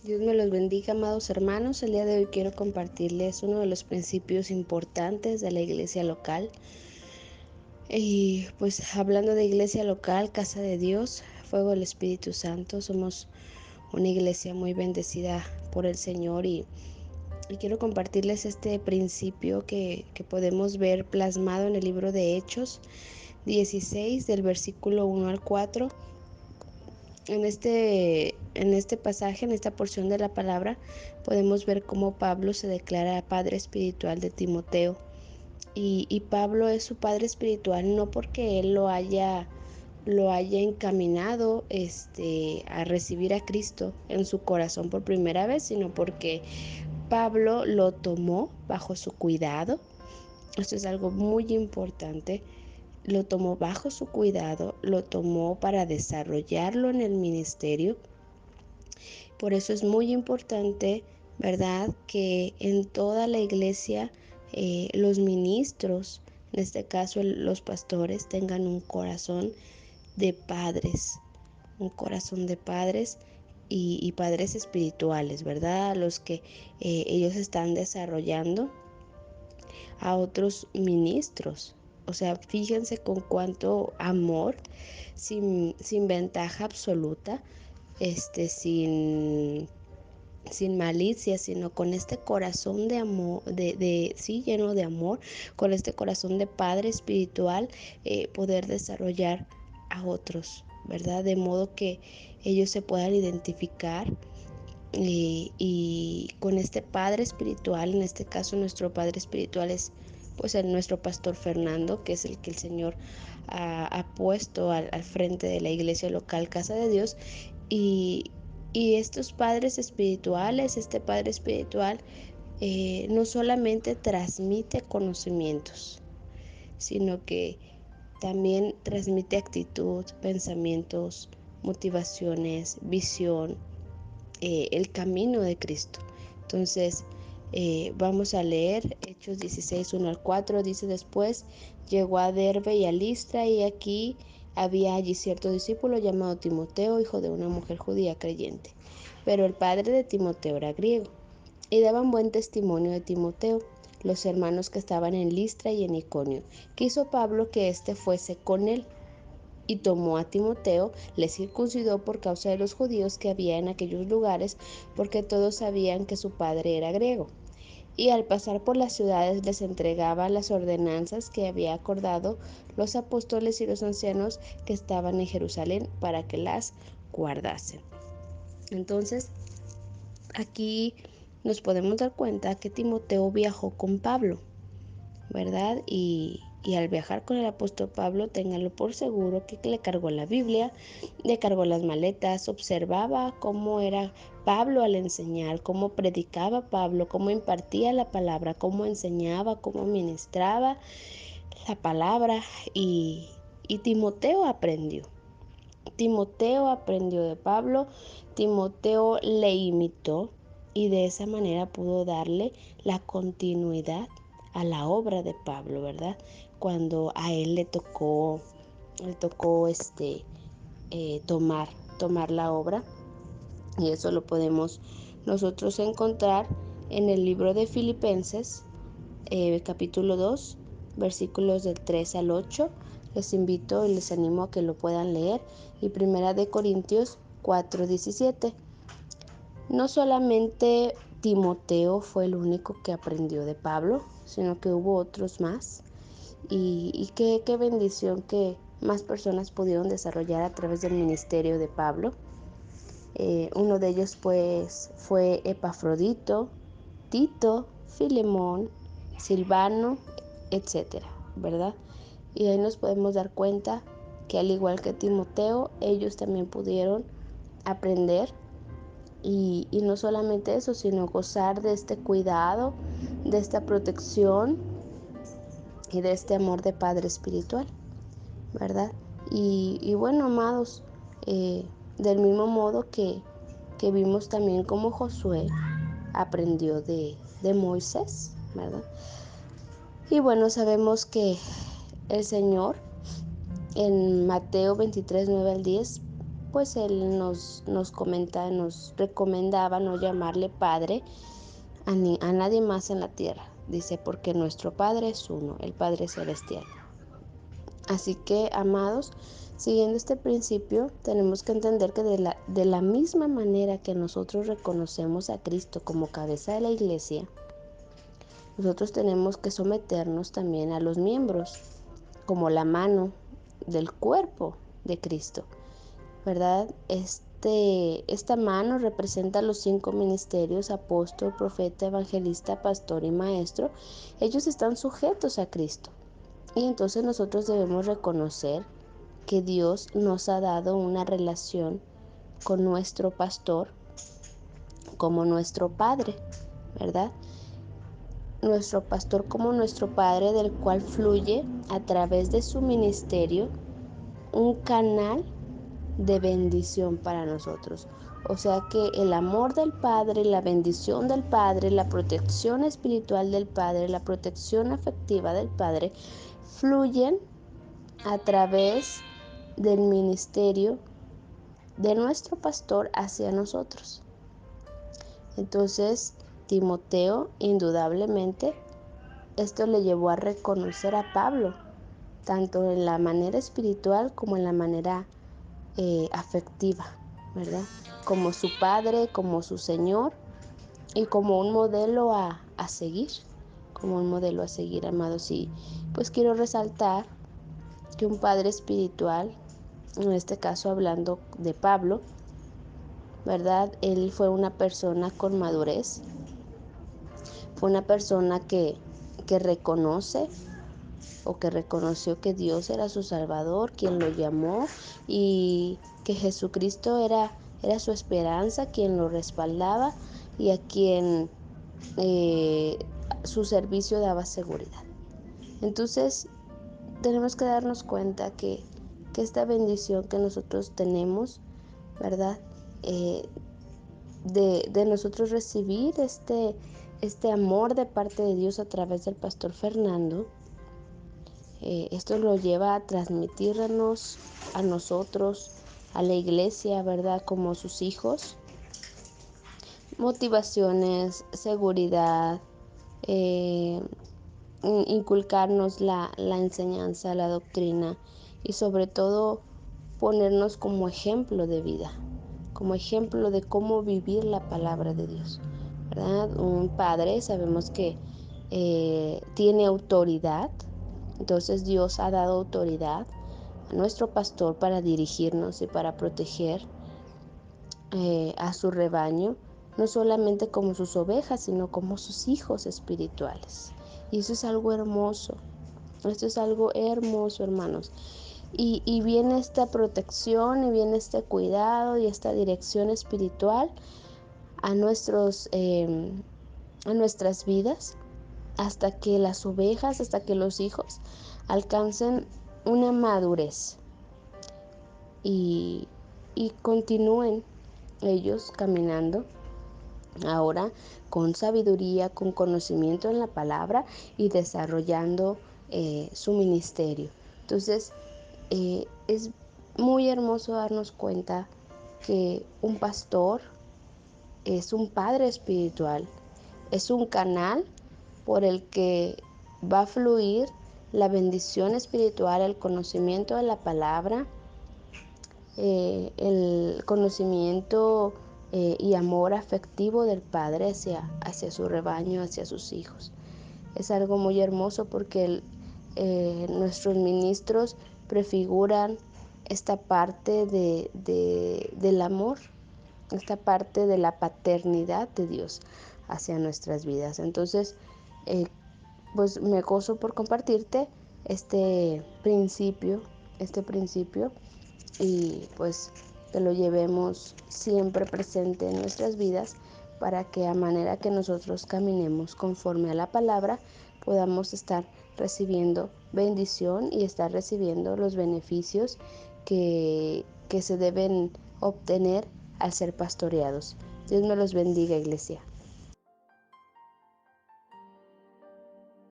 Dios me los bendiga, amados hermanos. El día de hoy quiero compartirles uno de los principios importantes de la iglesia local. Y pues hablando de iglesia local, casa de Dios, fuego del Espíritu Santo, somos una iglesia muy bendecida por el Señor y quiero compartirles este principio que podemos ver plasmado en el libro de Hechos 16 del versículo 1 al 4. En este pasaje, en esta porción de la palabra, podemos ver cómo Pablo se declara padre espiritual de Timoteo. Y Pablo es su padre espiritual no porque él lo haya encaminado a recibir a Cristo en su corazón por primera vez, sino porque Pablo lo tomó bajo su cuidado. Esto es algo muy importante. Lo tomó bajo su cuidado, lo tomó para desarrollarlo en el ministerio. Por eso es muy importante, ¿verdad?, que en toda la iglesia los ministros, en este caso los pastores, tengan un corazón de padres, y padres espirituales, ¿verdad? Los que ellos están desarrollando a otros ministros. O sea, fíjense con cuánto amor, sin ventaja absoluta, sin malicia, sino con este corazón de amor, sí, lleno de amor, con este corazón de padre espiritual, poder desarrollar a otros, ¿verdad? De modo que ellos se puedan identificar y con este padre espiritual. En este caso nuestro padre espiritual es pues nuestro pastor Fernando, que es el que el Señor ha puesto al frente de la iglesia local Casa de Dios. Y estos padres espirituales, este padre espiritual no solamente transmite conocimientos, sino que también transmite actitud, pensamientos, motivaciones, visión, el camino de Cristo. Entonces, vamos a leer Hechos 16, 1 al 4. Dice: después llegó a Derbe y a Listra, y aquí había allí cierto discípulo llamado Timoteo, hijo de una mujer judía creyente. Pero el padre de Timoteo era griego. Y daban buen testimonio de Timoteo los hermanos que estaban en Listra y en Iconio. Quiso Pablo que éste fuese con él, y tomó a Timoteo, le circuncidó por causa de los judíos que había en aquellos lugares, porque todos sabían que su padre era griego. Y al pasar por las ciudades les entregaba las ordenanzas que había acordado los apóstoles y los ancianos que estaban en Jerusalén, para que las guardasen. Entonces, aquí nos podemos dar cuenta que Timoteo viajó con Pablo, ¿verdad? Y al viajar con el apóstol Pablo, ténganlo por seguro que le cargó la Biblia, le cargó las maletas, observaba cómo era Pablo al enseñar, cómo predicaba Pablo, cómo impartía la palabra, cómo enseñaba, cómo ministraba la palabra, y Timoteo aprendió. Timoteo aprendió de Pablo, Timoteo le imitó, y de esa manera pudo darle la continuidad a la obra de Pablo, ¿verdad? Cuando a él le tocó tomar la obra. Y eso lo podemos nosotros encontrar en el libro de Filipenses, capítulo 2, versículos del 3 al 8. Les invito y les animo a que lo puedan leer. Y primera de Corintios 4:17. No solamente Timoteo fue el único que aprendió de Pablo, sino que hubo otros más. Y qué bendición que más personas pudieron desarrollar a través del ministerio de Pablo. Uno de ellos pues fue Epafrodito, Tito, Filemón, Silvano, etcétera, ¿verdad? Y ahí nos podemos dar cuenta que al igual que Timoteo, ellos también pudieron aprender, y no solamente eso, sino gozar de este cuidado, de esta protección y de este amor de padre espiritual, ¿verdad? Y bueno, amados, del mismo modo que vimos también cómo Josué aprendió de Moisés, ¿verdad? Y bueno, sabemos que el Señor en Mateo 23, 9 al 10 pues él nos recomendaba no llamarle padre a nadie más en la tierra. Dice, porque nuestro Padre es uno, el Padre Celestial. Así que, amados, siguiendo este principio, tenemos que entender que de la misma manera que nosotros reconocemos a Cristo como cabeza de la iglesia, nosotros tenemos que someternos también a los miembros, como la mano del cuerpo de Cristo, ¿verdad? Esta mano representa los 5 ministerios: apóstol, profeta, evangelista, pastor y maestro. Ellos están sujetos a Cristo. Y entonces nosotros debemos reconocer que Dios nos ha dado una relación con nuestro pastor como nuestro Padre, ¿verdad? Nuestro pastor como nuestro Padre, del cual fluye a través de su ministerio un canal de bendición para nosotros. O sea que el amor del Padre, la bendición del Padre, la protección espiritual del Padre, la protección afectiva del Padre, fluyen a través del ministerio de nuestro pastor hacia nosotros. Entonces, Timoteo, indudablemente, esto le llevó a reconocer a Pablo, tanto en la manera espiritual como en la manera afectiva, ¿verdad? Como su padre, como su Señor y como un modelo a seguir, como un modelo a seguir, amados. Y pues quiero resaltar que un padre espiritual, en este caso hablando de Pablo, ¿verdad? Él fue una persona con madurez, fue una persona que reconoce o que reconoció que Dios era su Salvador, quien lo llamó, y que Jesucristo era su esperanza, quien lo respaldaba y a quien su servicio daba seguridad. Entonces tenemos que darnos cuenta que esta bendición que nosotros tenemos, ¿verdad? De nosotros recibir este amor de parte de Dios a través del pastor Fernando, esto lo lleva a transmitirnos a nosotros, a la iglesia, ¿verdad? Como sus hijos, motivaciones, seguridad, inculcarnos la enseñanza, la doctrina y sobre todo ponernos como ejemplo de vida, como ejemplo de cómo vivir la palabra de Dios, ¿verdad? Un padre sabemos que tiene autoridad, entonces Dios ha dado autoridad a nuestro pastor para dirigirnos y para proteger a su rebaño, no solamente como sus ovejas, sino como sus hijos espirituales. Y eso es algo hermoso, esto es algo hermoso, hermanos. Y viene esta protección y viene este cuidado y esta dirección espiritual a nuestras vidas, hasta que las ovejas, hasta que los hijos alcancen una madurez y continúen ellos caminando ahora con sabiduría, con conocimiento en la palabra y desarrollando su ministerio. Entonces, es muy hermoso darnos cuenta que un pastor es un padre espiritual, es un canal por el que va a fluir la bendición espiritual, el conocimiento de la palabra, el conocimiento y amor afectivo del Padre hacia su rebaño, hacia sus hijos. Es algo muy hermoso porque nuestros ministros prefiguran esta parte del amor, esta parte de la paternidad de Dios hacia nuestras vidas. Entonces, pues me gozo por compartirte este principio y pues que lo llevemos siempre presente en nuestras vidas para que a manera que nosotros caminemos conforme a la palabra podamos estar recibiendo bendición y estar recibiendo los beneficios que se deben obtener al ser pastoreados. Dios me los bendiga, iglesia.